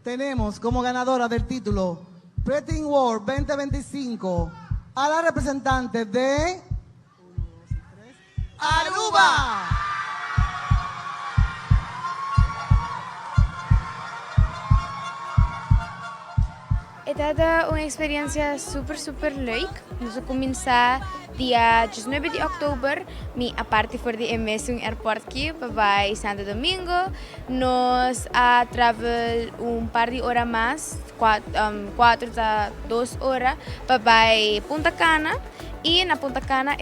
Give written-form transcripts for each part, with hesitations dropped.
tenemos como ganadora del título Preteen World 2025 a la representante de Aruba. Ito una experiencia super leuk. Nós começar dia 19 de outubro, a parte for de mesmo aeropuerto aqui para Santo Domingo. Nós travel par de horas mais, 4 a 2 horas para Punta Cana. E na Punta Cana,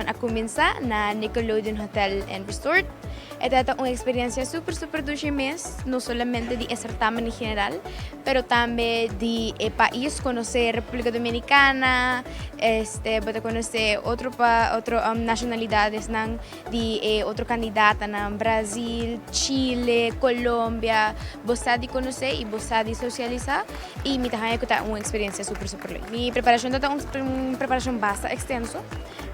a começar na Nickelodeon Hotel and Resort. Ito una experiencia super dulce mes, no solamente de certamen en general, pero también de país, conocer República Dominicana, poder conocer otras nacionalidades de otro candidato, Brasil, Chile, Colombia, você de conocer y você de socializar, y mi taja es una experiencia super linda. Mi preparación es una preparación bastante extensa.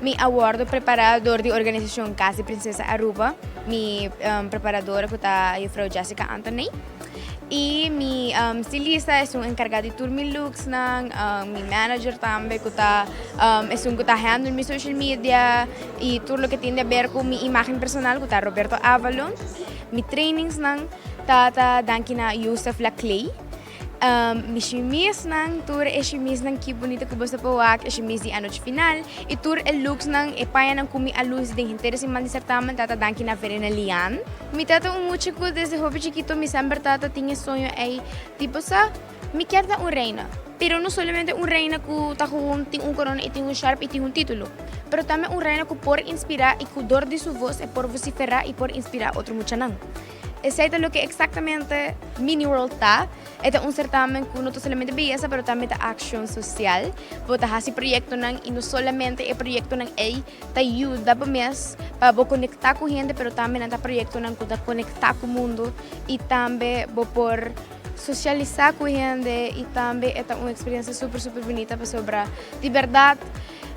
Mi awardo preparador de organizacion Cas di Princesa Aruba, mi preparadora que está Frau Jessica Anthony. Y mi stylista es un encargado de tour mi looks mi manager también que está es un que está handle mi social media y todo lo que tiene a ver con mi imagen personal que está Roberto Avalon. Mi trainings está dankina Yusuf Laclay. Mi chemise tour é chemise que bonita que você pode é chemise de anoche final e tour é looks e paia kumi a luz de interesse man certamen tata danki na verena lian. Mi tata muito que desde hobby chiquito mi sempre tata tinha sonho tipo mi quero reina. Pero no solamente reina que tiene un corona y tiene un sharp y tiene un título, pero también reina que por inspirar y que dor de su voz es por vociferar y por inspirar a otro muchanan. Es lo que exactamente Mini World está. Es un certamen que no solamente belleza, pero también de acción social. Porque hace proyecto y no solamente el proyecto te ayuda para conectar con gente, pero también el proyecto que conectar con el mundo y también por socializar con gente y también es una experiencia super bonita para sobre de verdad.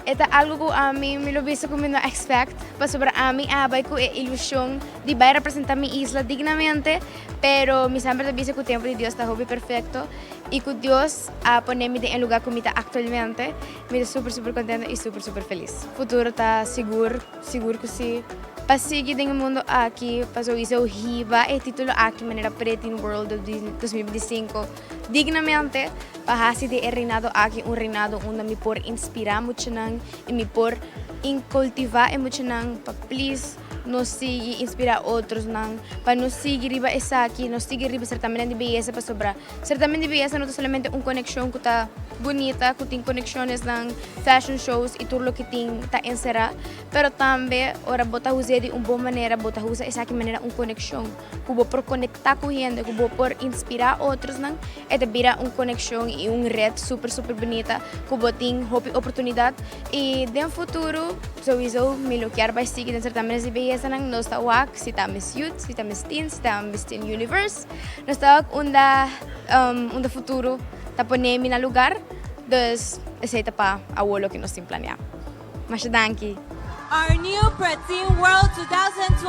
Es algo que a mí me lo visto como no expect, para sobre a mí hay con ilusión de ir a representar mi isla dignamente, pero mi siempre dice que el tiempo de Dios está perfecto y que Dios ha puesto en el lugar que me está actualmente. Me estoy super contenta y super feliz. El futuro está seguro que sí. Para seguir en el mundo aquí, para hizo hiva el título aquí, manera Preteen World 2025, dignamente, para así de reinado aquí, un reinado donde me por inspirar mucho y me por cultivar mucho para please nos sigue inspirar otros para nos seguir riba esa aquí, nos sigue riba certamen de belleza para sobrar. Certamen de belleza no es solamente una conexión que está bonita, que tiene conexiones en fashion shows y todo lo que tiene está encerrado, pero también ahora bota usar de una buena manera, bota usar esa manera una conexión, que por conectar con gente, que por inspirar otros es de una conexión y una red super bonita, que tiene oportunidad y de un futuro sowieso me lo quiero para seguir en certámenes de belleza no está wak, si está Miss Youth, si está Miss Teen, si está Miss Teen Universe, no está un futuro está poner en lugar, entonces ese es para abuelo que nos tiene planeado. Mas danke. Our new Preteen World 2025